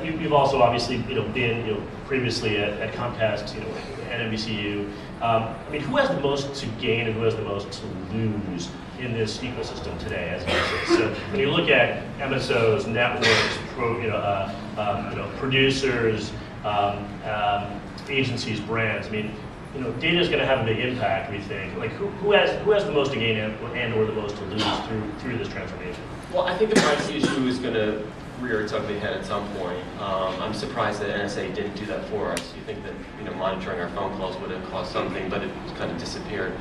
you've also obviously been previously at Comcast, at NBCU. I mean, who has the most to gain and who has the most to lose in this ecosystem today, as you say? So when you look at MSOs, networks, producers, agencies, brands, I mean, data is going to have a big impact. We think, like, who has the most to gain and or the most to lose through this transformation? Well, I think the privacy issue is going to rear its ugly head at some point. I'm surprised that NSA didn't do that for us. You think that monitoring our phone calls would have caused something, but it kind of disappeared.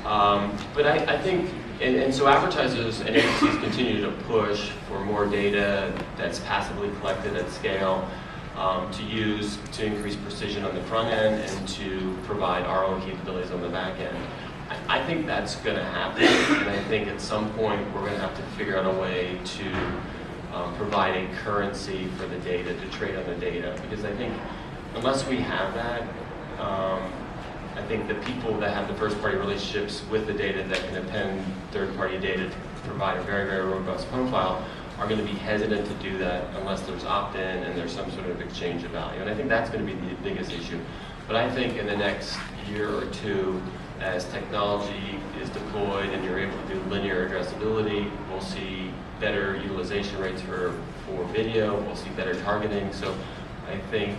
But I think, and so advertisers and agencies continue to push for more data that's passively collected at scale to use to increase precision on the front end and to provide ROI capabilities on the back end. I think that's going to happen, and I think at some point we're going to have to figure out a way to provide a currency for the data, to trade on the data, because I think unless we have that, I think the people that have the first-party relationships with the data that can append third-party data to provide a very, very robust profile are going to be hesitant to do that unless there's opt-in and there's some sort of exchange of value. And I think that's going to be the biggest issue. But I think in the next year or two, as technology is deployed and you're able to do linear addressability, we'll see better utilization rates for video, we'll see better targeting. So I think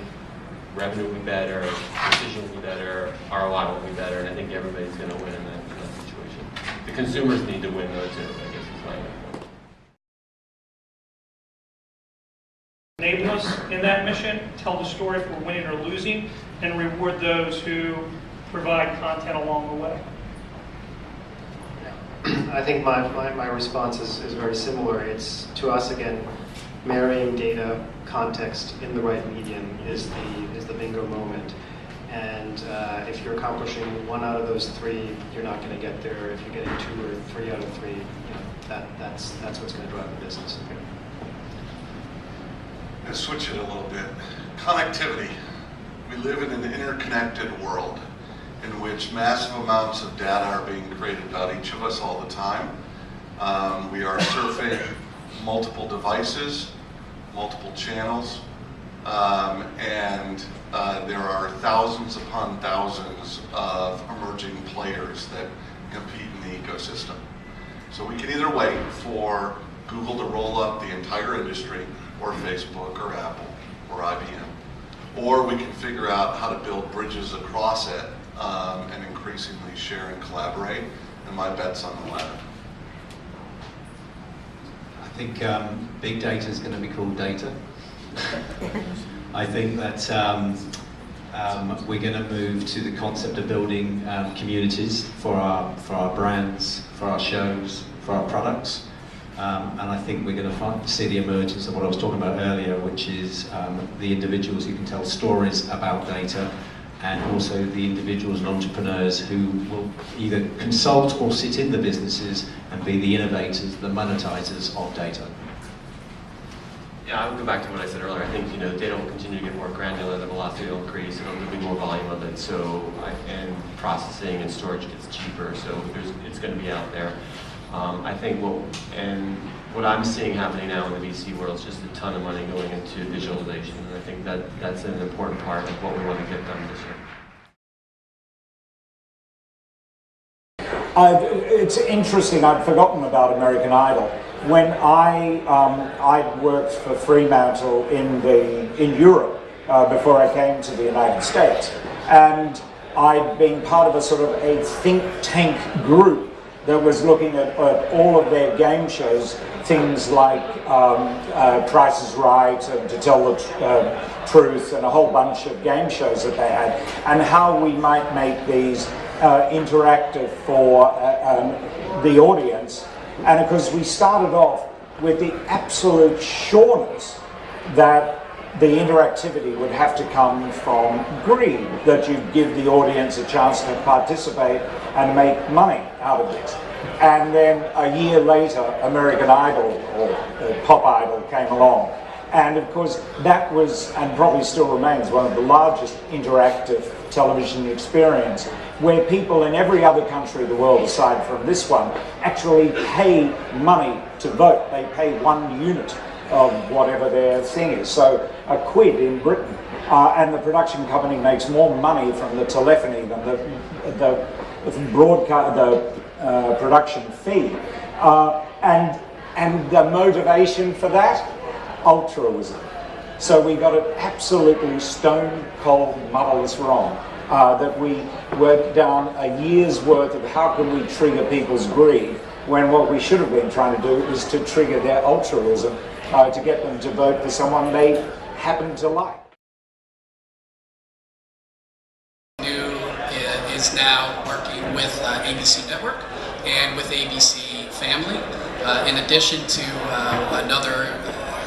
revenue will be better, precision will be better, ROI will be better, and I think everybody's going to win in that situation. The consumers need to win though too, I guess is my point. Enable us in that mission, tell the story if we're winning or losing, and reward those who provide content along the way. I think my response is very similar. It's, to us, again, marrying data, context in the right medium is the bingo moment. And if you're accomplishing one out of those three, you're not going to get there. If you're getting two or three out of three, that's what's going to drive the business. To switch it a little bit, connectivity. We live in an interconnected world in which massive amounts of data are being created about each of us all the time. We are surfing multiple devices, multiple channels, and there are thousands upon thousands of emerging players that compete in the ecosystem. So we can either wait for Google to roll up the entire industry, or Facebook, or Apple, or IBM, or we can figure out how to build bridges across it and increasingly share and collaborate, and my bet's on the latter. I think big data is going to be called data. I think that we're going to move to the concept of building communities for our brands, for our shows, for our products. And I think we're going to see the emergence of what I was talking about earlier, which is the individuals who can tell stories about data, and also the individuals and entrepreneurs who will either consult or sit in the businesses and be the innovators, the monetizers of data. Yeah, I would go back to what I said earlier. I think data will continue to get more granular, the velocity will increase, and there'll be more volume of it. So, and processing and storage gets cheaper, so it's going to be out there. I think what I'm seeing happening now in the VC world is just a ton of money going into visualization, and I think that's an important part of what we want to get done this year. It's interesting, I'd forgotten about American Idol. When I worked for Fremantle in Europe before I came to the United States, and I'd been part of a sort of a think tank group that was looking at all of their game shows, things like Price is Right and To Tell the Truth, and a whole bunch of game shows that they had, and how we might make these interactive for the audience. And of course we started off with the absolute sureness that the interactivity would have to come from greed, that you give the audience a chance to participate and make money out of this. And then a year later, American Idol, or Pop Idol, came along. And of course, that was, and probably still remains, one of the largest interactive television experience, where people in every other country of the world, aside from this one, actually pay money to vote. They pay 1 unit of whatever their thing is. So a quid in Britain, and the production company makes more money from the telephony than the broadcast, the production fee, and the motivation for that, altruism. So we got it absolutely stone cold muddles wrong. That we worked down a year's worth of how can we trigger people's greed, when what we should have been trying to do is to trigger their altruism, to get them to vote for someone they happen to like. Is now working with ABC Network and with ABC Family, in addition to another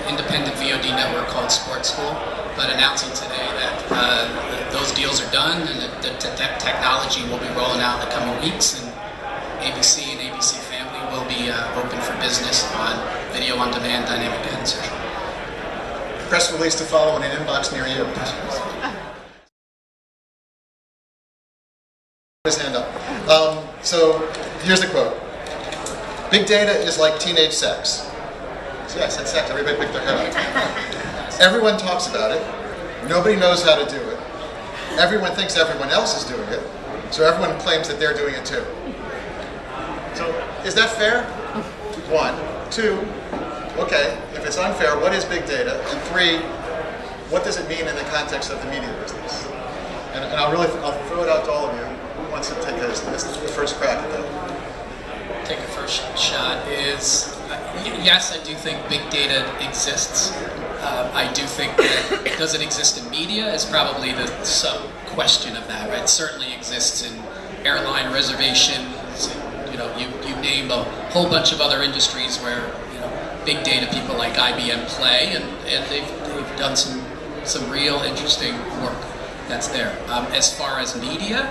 independent VOD network called Sports School, but announcing today that those deals are done and that the technology will be rolling out in the coming weeks, and ABC and ABC Family will be open for business on video on demand, dynamic ad insertion. Press release to follow in an inbox near you. His hand up. So here's the quote. Big data is like teenage sex. So yeah, I said sex. Everybody picked their head up. Everyone talks about it. Nobody knows how to do it. Everyone thinks everyone else is doing it. So everyone claims that they're doing it too. So is that fair? 1. 2, okay, if it's unfair, what is big data? And 3, what does it mean in the context of the media business? And I'll throw it out to all of you. Who wants to take this the first crack at that? Take a first shot is, yes, I do think big data exists. I do think that, does it exist in media is probably the sub-question of that, right? It certainly exists in airline reservations, and, you name a whole bunch of other industries where, big data people like IBM play, and they've done some real interesting work that's there. As far as media,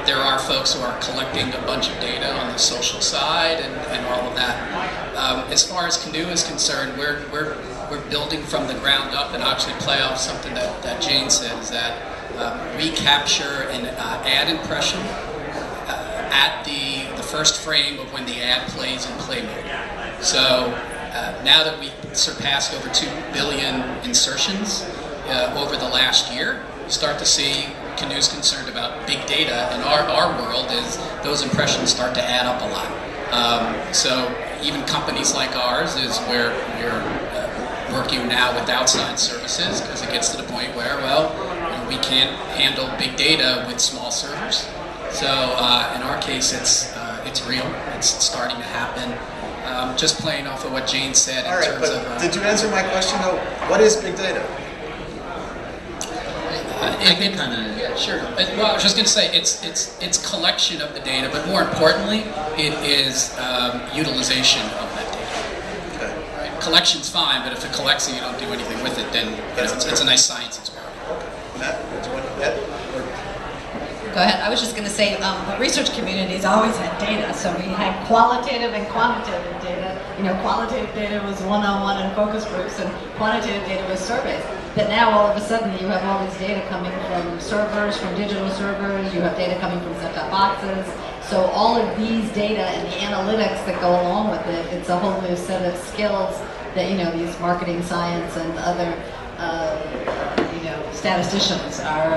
there are folks who are collecting a bunch of data on the social side and all of that. As far as Canoe is concerned, we're building from the ground up, and actually play off something that Jane said, is that we capture an ad impression at the first frame of when the ad plays in play mode. So now that we surpassed over 2 billion insertions over the last year, you start to see Canoe's concerned about big data in our world is those impressions start to add up a lot. So even companies like ours is where we're working now with outside services, because it gets to the point where, we can't handle big data with small servers. So in our case, it's real. It's starting to happen. Just playing off of what Jane said in terms of... Did you answer my question though? What is big data? Yeah, sure. Well, I was just going to say it's collection of the data, but more importantly, it is utilization of that data. Okay. Right? Collection's fine, but if it collects and you don't do anything with it, then it's a nice science experiment. Matt, did you want to add? Go ahead. I was just going to say the research community has always had data, so we had qualitative and quantitative data. Qualitative data was one-on-one and focus groups, and quantitative data was surveys. But now all of a sudden you have all this data coming from servers, from digital servers, you have data coming from set-top boxes. So all of these data and the analytics that go along with it, it's a whole new set of skills that, these marketing science and other, statisticians are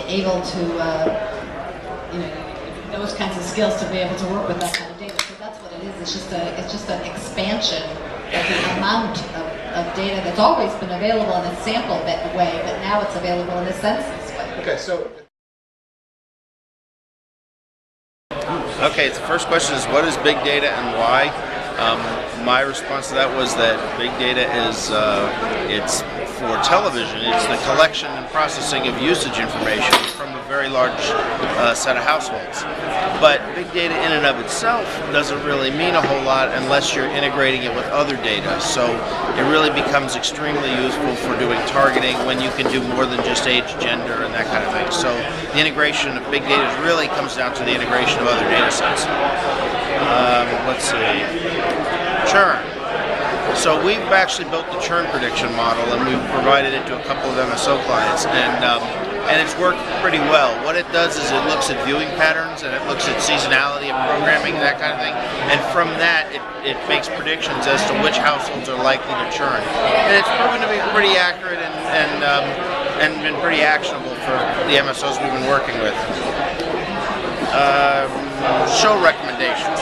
able to, those kinds of skills to be able to work with that kind of data. So that's what it is. It's just an expansion of the amount of data that's always been available in a sample way, but now it's available in a census way. Okay, so. Okay, the first question is, what is big data and why? My response to that was that big data is, it's for television, it's the collection and processing of usage information from a very large set of households. But big data in and of itself doesn't really mean a whole lot unless you're integrating it with other data. So it really becomes extremely useful for doing targeting when you can do more than just age, gender, and that kind of thing. So the integration of big data really comes down to the integration of other data sets. Let's see. Churn. So we've actually built the churn prediction model, and we've provided it to a couple of MSO clients. And and it's worked pretty well. What it does is it looks at viewing patterns and it looks at seasonality of programming and that kind of thing, and from that it makes predictions as to which households are likely to churn. And it's proven to be pretty accurate and been pretty actionable for the MSOs we've been working with. Show recommendations.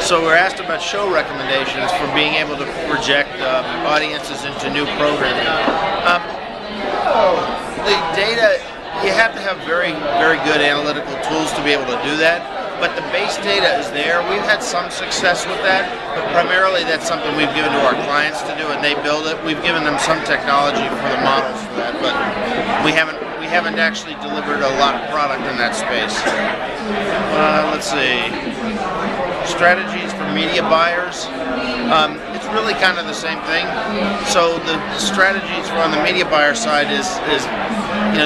So we're asked about show recommendations for being able to project audiences into new programming. The data, you have to have very, very good analytical tools to be able to do that, but the base data is there. We've had some success with that, but primarily that's something we've given to our clients to do, and they build it. We've given them some technology for the models for that, but we haven't actually delivered a lot of product in that space. Let's see. Strategies for media buyers. It's really kind of the same thing. So the strategies on the media buyer side is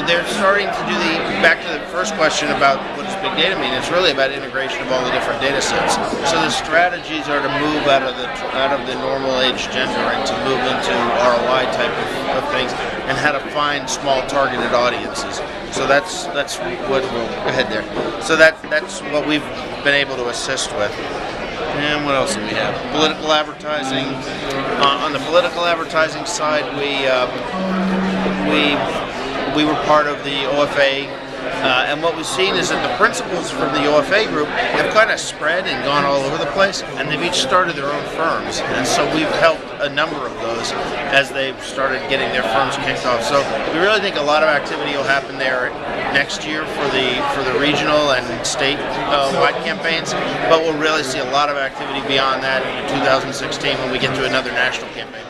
they're starting to do back to the first question about what does big data mean. It's really about integration of all the different data sets. So the strategies are to move out of the normal age gender and to move into ROI type of things, and how to find small targeted audiences. So that's what we'll go ahead there. So that's what we've been able to assist with. And what else do we have? Political advertising. On the political advertising side, we were part of the OFA, and what we've seen is that the principals from the OFA group have kind of spread and gone all over the place, and they've each started their own firms, and so we've helped a number of those as they've started getting their firms kicked off. So we really think a lot of activity will happen there next year for the regional and state-wide campaigns, but we'll really see a lot of activity beyond that in 2016 when we get to another national campaign.